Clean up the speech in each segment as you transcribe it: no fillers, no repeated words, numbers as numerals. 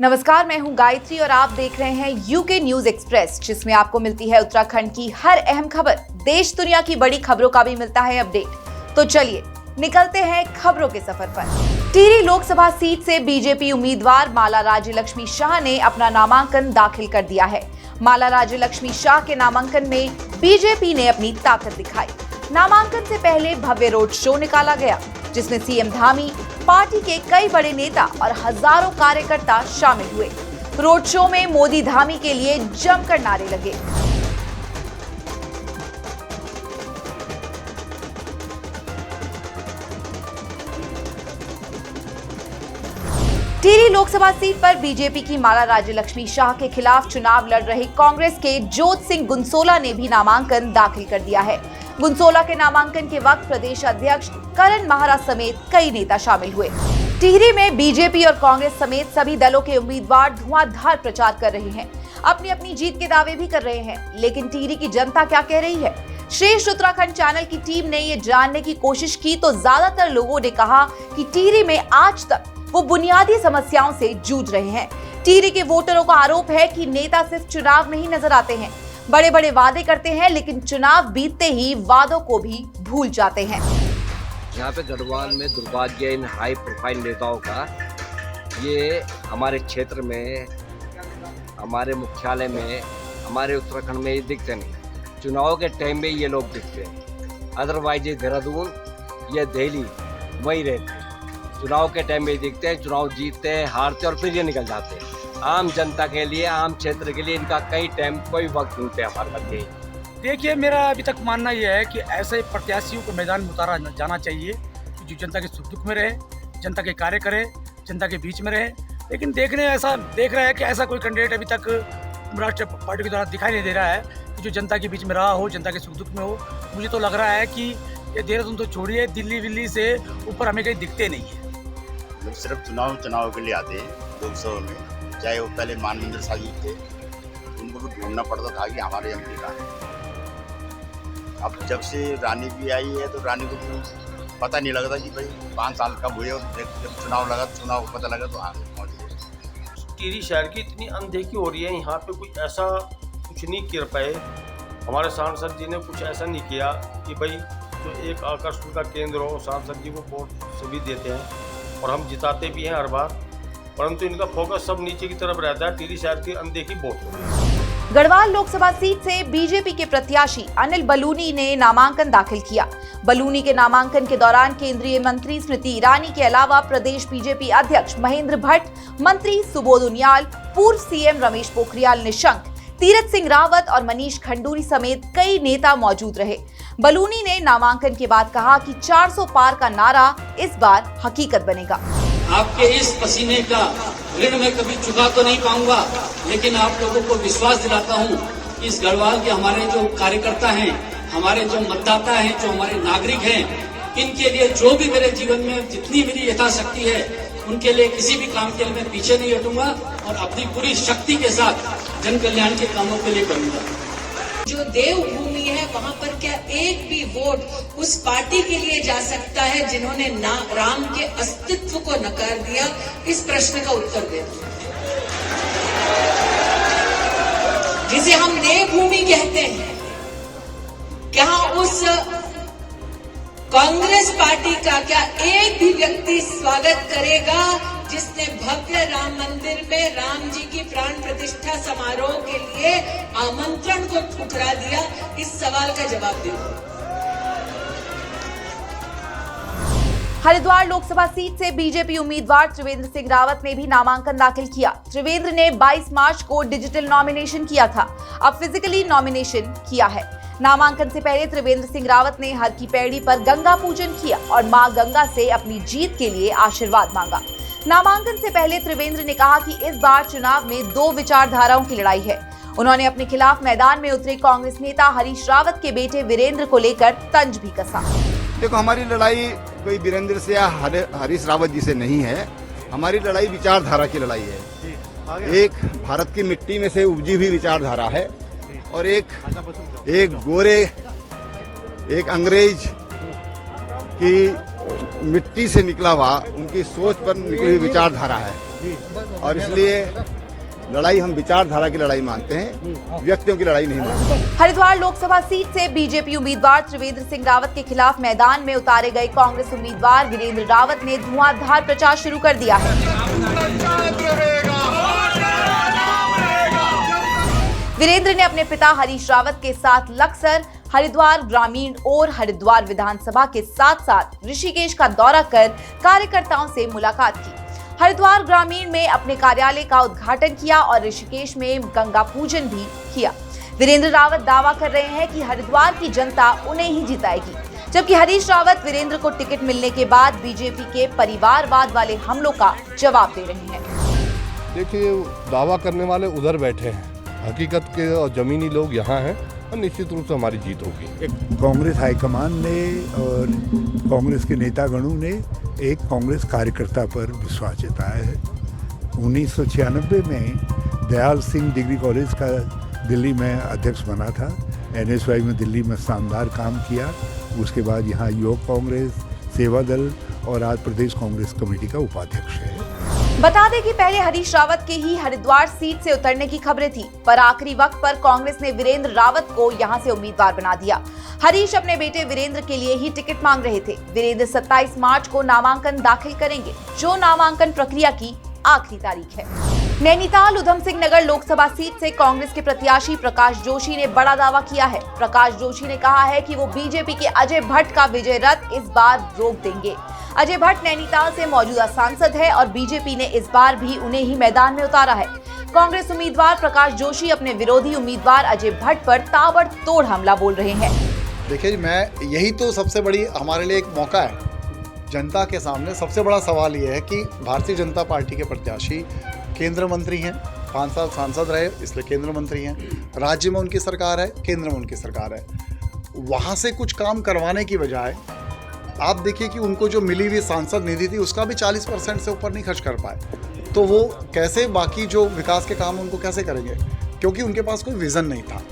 नमस्कार, मैं हूं गायत्री और आप देख रहे हैं यूके न्यूज एक्सप्रेस, जिसमें आपको मिलती है उत्तराखंड की हर अहम खबर। देश दुनिया की बड़ी खबरों का भी मिलता है अपडेट। तो चलिए निकलते हैं खबरों के सफर पर। टिहरी लोकसभा सीट से बीजेपी उम्मीदवार माला राज्य लक्ष्मी शाह ने अपना नामांकन दाखिल कर दिया है। माला राज्य लक्ष्मी शाह के नामांकन में बीजेपी ने अपनी ताकत दिखाई। नामांकन से पहले भव्य रोड शो निकाला गया, जिसमें सीएम धामी, पार्टी के कई बड़े नेता और हजारों कार्यकर्ता शामिल हुए। रोड शो में मोदी धामी के लिए जमकर नारे लगे। टिहरी लोकसभा सीट पर बीजेपी की माला राज्य लक्ष्मी शाह के खिलाफ चुनाव लड़ रहे कांग्रेस के जोत सिंह गुनसोला ने भी नामांकन दाखिल कर दिया है। गुनसोला के नामांकन के वक्त प्रदेश अध्यक्ष करण माहरा समेत कई नेता शामिल हुए। टिहरी में बीजेपी और कांग्रेस समेत सभी दलों के उम्मीदवार धुआंधार प्रचार कर रहे हैं, अपनी अपनी जीत के दावे भी कर रहे हैं। लेकिन टिहरी की जनता क्या कह रही है? श्रेष्ठ उत्तराखंड चैनल की टीम ने ये जानने की कोशिश की तो ज्यादातर लोगों ने कहा कि टिहरी में आज तक वो बुनियादी समस्याओं से जूझ रहे हैं। टिहरी के वोटरों का आरोप है कि नेता सिर्फ चुनाव में ही नजर आते हैं, बड़े बड़े वादे करते हैं, लेकिन चुनाव बीतते ही वादों को भी भूल जाते हैं। यहाँ पे गढ़वाल में दुर्भाग्य इन हाई प्रोफाइल नेताओं का, ये हमारे क्षेत्र में, हमारे मुख्यालय में, हमारे उत्तराखंड में ये दिखते नहीं। चुनाव के टाइम में ये लोग दिखते हैं, अदरवाइज ये देहरादून, ये दिल्ली वहीं रहते हैं। चुनाव के टाइम में दिखते हैं, चुनाव जीतते हैं, हारते और फिर ये निकल जाते हैं। आम जनता के लिए, आम क्षेत्र के लिए इनका कई टाइम कोई वक्त नहीं पे हमारे बच्चे। देखिए, मेरा अभी तक मानना यह है कि ऐसे प्रत्याशियों को मैदान में उतारा जाना चाहिए जो जनता के सुख दुख में रहे, जनता के कार्य करे, जनता के बीच में रहे। लेकिन देख रहा है कि ऐसा कोई कैंडिडेट अभी तक राष्ट्रीय पार्टी के द्वारा दिखाई नहीं दे रहा है कि जो जनता के बीच में रहा हो, जनता के सुख दुख में हो। मुझे तो लग रहा है कि ये देहरादून तो छोड़िए, दिल्ली से ऊपर हमें कहीं दिखते नहीं है। लोग सिर्फ चुनाव के लिए आते हैं लोकसभा में, चाहे वो पहले मानवेंद्र शाह जी थे, उनको भी ढूंढना पड़ता था कि हमारे एमपी का है। अब जब से रानी भी आई है तो रानी को भी पता नहीं लगता कि भाई 5 साल कब हुए, और जब चुनाव को पता लगा तो आगे पहुँच गए। टिहरी शहर की इतनी अनदेखी हो रही है, यहाँ पे कोई ऐसा कुछ नहीं कर पाए। हमारे सांसद जी ने कुछ ऐसा नहीं किया कि भाई जो एक आकर्षण का केंद्र हो, सांसद जी को वोट सभी देते हैं और हम जिताते भी हैं हर बार, परंतु इनका फोकस सब नीचे की तरफ रहता है। टिहरी शहर की अनदेखी बहुत हो रही है। गढ़वाल लोकसभा सीट से बीजेपी के प्रत्याशी अनिल बलूनी ने नामांकन दाखिल किया। बलूनी के नामांकन के दौरान केंद्रीय मंत्री स्मृति ईरानी के अलावा प्रदेश बीजेपी अध्यक्ष महेंद्र भट्ट, मंत्री सुबोध उनियाल, पूर्व सीएम रमेश पोखरियाल निशंक, तीरथ सिंह रावत और मनीष खंडूरी समेत कई नेता मौजूद रहे। बलूनी ने नामांकन के बाद कहा कि 400 पार का नारा इस बार हकीकत बनेगा। आपके इस पसीने का ऋण मैं कभी चुका तो नहीं पाऊंगा, लेकिन आप लोगों को विश्वास दिलाता हूं कि इस गढ़वाल के हमारे जो कार्यकर्ता हैं, हमारे जो मतदाता हैं, जो हमारे नागरिक हैं, इनके लिए जो भी मेरे जीवन में जितनी मेरी यथाशक्ति है, उनके लिए किसी भी काम के लिए मैं पीछे नहीं हटूंगा और अपनी पूरी शक्ति के साथ जन कल्याण के कामों के लिए करूंगा। जो देवभूमि है, वहाँ पर क्या एक भी वोट उस पार्टी के लिए जा सकता है जिन्होंने राम के अस्तित्व को नकार दिया? इस प्रश्न का उत्तर दे दो। जिसे हम देवभूमि कहते हैं, क्या उस कांग्रेस पार्टी का क्या एक भी व्यक्ति स्वागत करेगा जिसने भव्य राम मंदिर में राम जी की प्राण प्रतिष्ठा समारोह के लिए आमंत्रण को ठुकरा दिया? इस सवाल का जवाब दो। हरिद्वार लोकसभा सीट से बीजेपी उम्मीदवार त्रिवेंद्र सिंह रावत ने भी नामांकन दाखिल किया। त्रिवेंद्र ने 22 मार्च को डिजिटल नॉमिनेशन किया था, अब फिजिकली नॉमिनेशन किया है। नामांकन से पहले त्रिवेंद्र सिंह रावत ने हर की पैड़ी पर गंगा पूजन किया और मां गंगा से अपनी जीत के लिए आशीर्वाद मांगा। नामांकन से पहले त्रिवेंद्र ने कहा कि इस बार चुनाव में 2 विचारधाराओं की लड़ाई है। उन्होंने अपने खिलाफ मैदान में उतरे कांग्रेस नेता हरीश रावत के बेटे वीरेंद्र को लेकर तंज भी कसा। देखो, हमारी लड़ाई कोई वीरेंद्र से या हरीश रावत जी से नहीं है। हमारी लड़ाई विचारधारा की लड़ाई है। एक भारत की मिट्टी में से उपजी हुई विचारधारा है और एक गोरे, एक अंग्रेज की मिट्टी से निकला हुआ, उनकी सोच पर निकली हुई विचारधारा है। और इसलिए लड़ाई हम विचारधारा की लड़ाई मानते हैं, व्यक्तियों की लड़ाई नहीं मानते। हरिद्वार लोकसभा सीट से बीजेपी उम्मीदवार त्रिवेंद्र सिंह रावत के खिलाफ मैदान में उतारे गए कांग्रेस उम्मीदवार वीरेंद्र रावत ने धुआंधार प्रचार शुरू कर दिया है। वीरेंद्र ने अपने पिता हरीश रावत के साथ लक्सर, हरिद्वार ग्रामीण और हरिद्वार विधानसभा के साथ साथ ऋषिकेश का दौरा कर कार्यकर्ताओं से मुलाकात की। हरिद्वार ग्रामीण में अपने कार्यालय का उद्घाटन किया और ऋषिकेश में गंगा पूजन भी किया। वीरेंद्र रावत दावा कर रहे हैं कि हरिद्वार की जनता उन्हें ही जिताएगी, जबकि हरीश रावत वीरेंद्र को टिकट मिलने के बाद बीजेपी के परिवारवाद वाले हमलों का जवाब दे रहे हैं। देखिए, दावा करने वाले उधर बैठे हैं, हकीकत के और जमीनी लोग यहाँ हैं और निश्चित रूप से हमारी जीत होगी। कांग्रेस हाईकमान ने और कांग्रेस के नेतागणों ने एक कांग्रेस कार्यकर्ता पर विश्वास जताया है। 1996 में दयाल सिंह डिग्री कॉलेज का दिल्ली में अध्यक्ष बना था। NSY में दिल्ली में शानदार काम किया। उसके बाद यहाँ युवक कांग्रेस, सेवा दल और आज प्रदेश कांग्रेस कमेटी का उपाध्यक्ष है। बता दें कि पहले हरीश रावत के ही हरिद्वार सीट से उतरने की खबरें थी, पर आखिरी वक्त पर कांग्रेस ने वीरेंद्र रावत को यहां से उम्मीदवार बना दिया। हरीश अपने बेटे वीरेंद्र के लिए ही टिकट मांग रहे थे। वीरेंद्र 27 मार्च को नामांकन दाखिल करेंगे, जो नामांकन प्रक्रिया की आखिरी तारीख है। नैनीताल उधम सिंह नगर लोकसभा सीट से कांग्रेस के प्रत्याशी प्रकाश जोशी ने बड़ा दावा किया है। प्रकाश जोशी ने कहा है कि वो बीजेपी के अजय भट्ट का विजय रथ इस बार रोक देंगे। अजय भट्ट नैनीताल से मौजूदा सांसद है और बीजेपी ने इस बार भी उन्हें ही मैदान में उतारा है। कांग्रेस उम्मीदवार प्रकाश जोशी अपने विरोधी उम्मीदवार अजय भट्ट पर ताबड़तोड़ हमला बोल रहे हैं। देखिए, मैं यही तो सबसे बड़ी हमारे लिए एक मौका है। जनता के सामने सबसे बड़ा सवाल ये है कि भारतीय जनता पार्टी के प्रत्याशी केंद्र मंत्री हैं, 5 साल सांसद रहे इसलिए केंद्र मंत्री हैं, राज्य में उनकी सरकार है, केंद्र में उनकी सरकार है। वहाँ से कुछ काम करवाने की बजाय आप देखिए कि उनको जो मिली हुई सांसद निधि थी उसका भी 40% से ऊपर नहीं खर्च कर पाए, तो वो कैसे बाकी जो विकास के काम उनको कैसे करेंगे, क्योंकि उनके पास कोई विज़न नहीं था।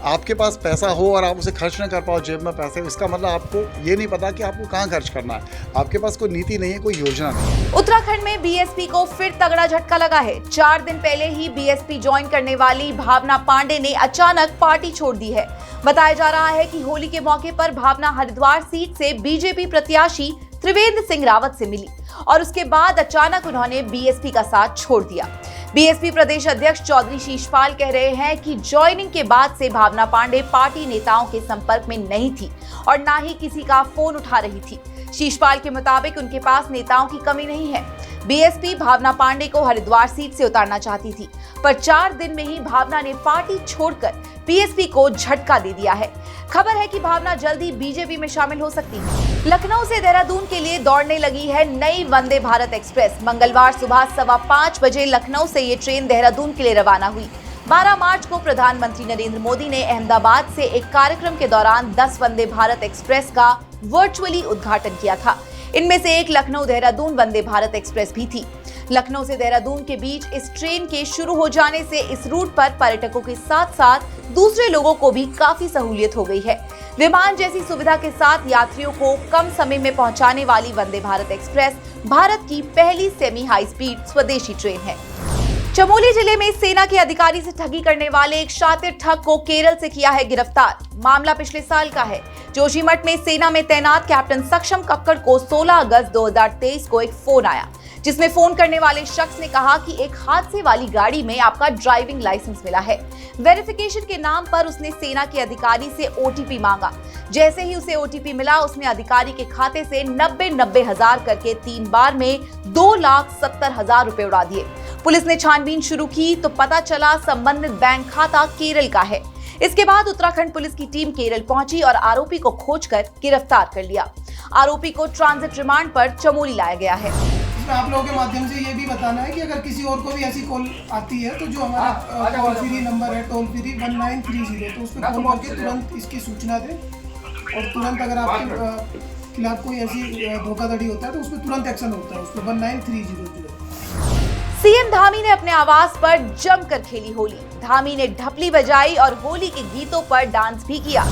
आपके पास पैसा हो और आप उसे खर्च न कर पाओ जेब में पैसे, इसका मतलब आपको ये नहीं पता कि आपको कहाँ खर्च करना है। आपके पास कोई नीति नहीं है, कोई योजना नहीं है। उत्तराखंड में बीएसपी को फिर तगड़ा झटका लगा है। 4 दिन पहले ही बीएसपी ज्वाइन करने वाली भावना पांडे ने अचानक पार्टी छोड़ दी है। बताया जा रहा है कि होली के मौके पर भावना हरिद्वार सीट से बीजेपी प्रत्याशी त्रिवेंद्र सिंह रावत से मिली और उसके बाद अचानक उन्होंने बीएसपी का साथ छोड़ दिया। बीएसपी प्रदेश अध्यक्ष चौधरी शीशपाल कह रहे हैं कि ज्वाइनिंग के बाद से भावना पांडे पार्टी नेताओं के संपर्क में नहीं थी और ना ही किसी का फोन उठा रही थी। शीशपाल के मुताबिक उनके पास नेताओं की कमी नहीं है। बीएसपी भावना पांडे को हरिद्वार सीट से उतारना चाहती थी, पर 4 दिन में ही भावना ने पार्टी छोड़कर बीएसपी को झटका दे दिया है। खबर है कि भावना जल्दी बीजेपी में शामिल हो सकती है। लखनऊ से देहरादून के लिए दौड़ने लगी है नई वंदे भारत एक्सप्रेस। मंगलवार सुबह 5:15 बजे लखनऊ से ये ट्रेन देहरादून के लिए रवाना हुई। 12 मार्च को प्रधानमंत्री नरेंद्र मोदी ने अहमदाबाद से एक कार्यक्रम के दौरान 10 वंदे भारत एक्सप्रेस का वर्चुअली उद्घाटन किया था। इनमें से एक लखनऊ देहरादून वंदे भारत एक्सप्रेस भी थी। लखनऊ से देहरादून के बीच इस ट्रेन के शुरू हो जाने से इस रूट पर पर्यटकों के साथ साथ दूसरे लोगों को भी काफी सहूलियत हो गई है। विमान जैसी सुविधा के साथ यात्रियों को कम समय में पहुंचाने वाली वंदे भारत एक्सप्रेस भारत की पहली सेमी हाई स्पीड स्वदेशी ट्रेन है। चमोली जिले में सेना के अधिकारी से ठगी करने वाले एक शातिर ठग को केरल से किया है गिरफ्तार। मामला पिछले साल का है। जोशीमठ में सेना में तैनात कैप्टन सक्षम कक्कड़ को 16 अगस्त 2023 को एक फोन आया, जिसमें फोन करने वाले शख्स ने कहा कि एक हादसे वाली गाड़ी में आपका ड्राइविंग लाइसेंस मिला है। वेरिफिकेशन के नाम पर उसने सेना के अधिकारी से ओटीपी मांगा। जैसे ही उसे ओटीपी मिला, उसने अधिकारी के खाते से 90 हजार करके 3 बार में 2,70,000 रुपए उड़ा दिए। पुलिस ने छानबीन शुरू की तो पता चला संबंधित बैंक खाता केरल का है। इसके बाद उत्तराखंड पुलिस की टीम केरल पहुंची और आरोपी को खोजकर गिरफ्तार कर लिया। आरोपी को ट्रांजिट रिमांड पर चमोली लाया गया है। आप लोगों के माध्यम से ये भी बताना है कि अगर किसी और को भी ऐसी कॉल आती है तो जो हमारा टोल फ्री नंबर है, टोल फ्री 1930, तो उस पर फोन करके तुरंत इसकी सूचना दें और तुरंत अगर आपके खिलाफ कोई ऐसी धोखाधड़ी होता है तो उस पर तुरंत एक्शन होता है, उस पर 1930। सीएम धामी ने अपने आवास पर जमकर खेली होली। धामी ने ढपली बजाई और होली के गीतों पर डांस भी किया।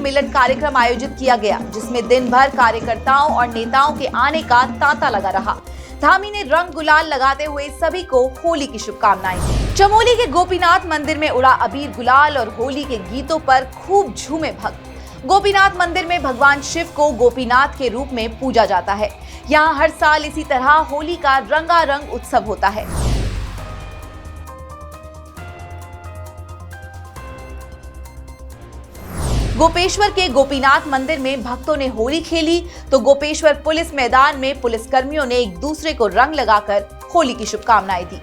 सम्मेलन कार्यक्रम आयोजित किया गया, जिसमें दिन भर कार्यकर्ताओं और नेताओं के आने का तांता लगा रहा। धामी ने रंग गुलाल लगाते हुए सभी को होली की शुभकामनाएं दी। चमोली के गोपीनाथ मंदिर में उड़ा अबीर गुलाल और होली के गीतों पर खूब झूमे भक्त। गोपीनाथ मंदिर में भगवान शिव को गोपीनाथ के रूप में पूजा जाता है। यहाँ हर साल इसी तरह होली का रंगारंग उत्सव होता है। गोपेश्वर के गोपीनाथ मंदिर में भक्तों ने होली खेली तो गोपेश्वर पुलिस मैदान में पुलिसकर्मियों ने एक दूसरे को रंग लगाकर होली की शुभकामनाएं दी।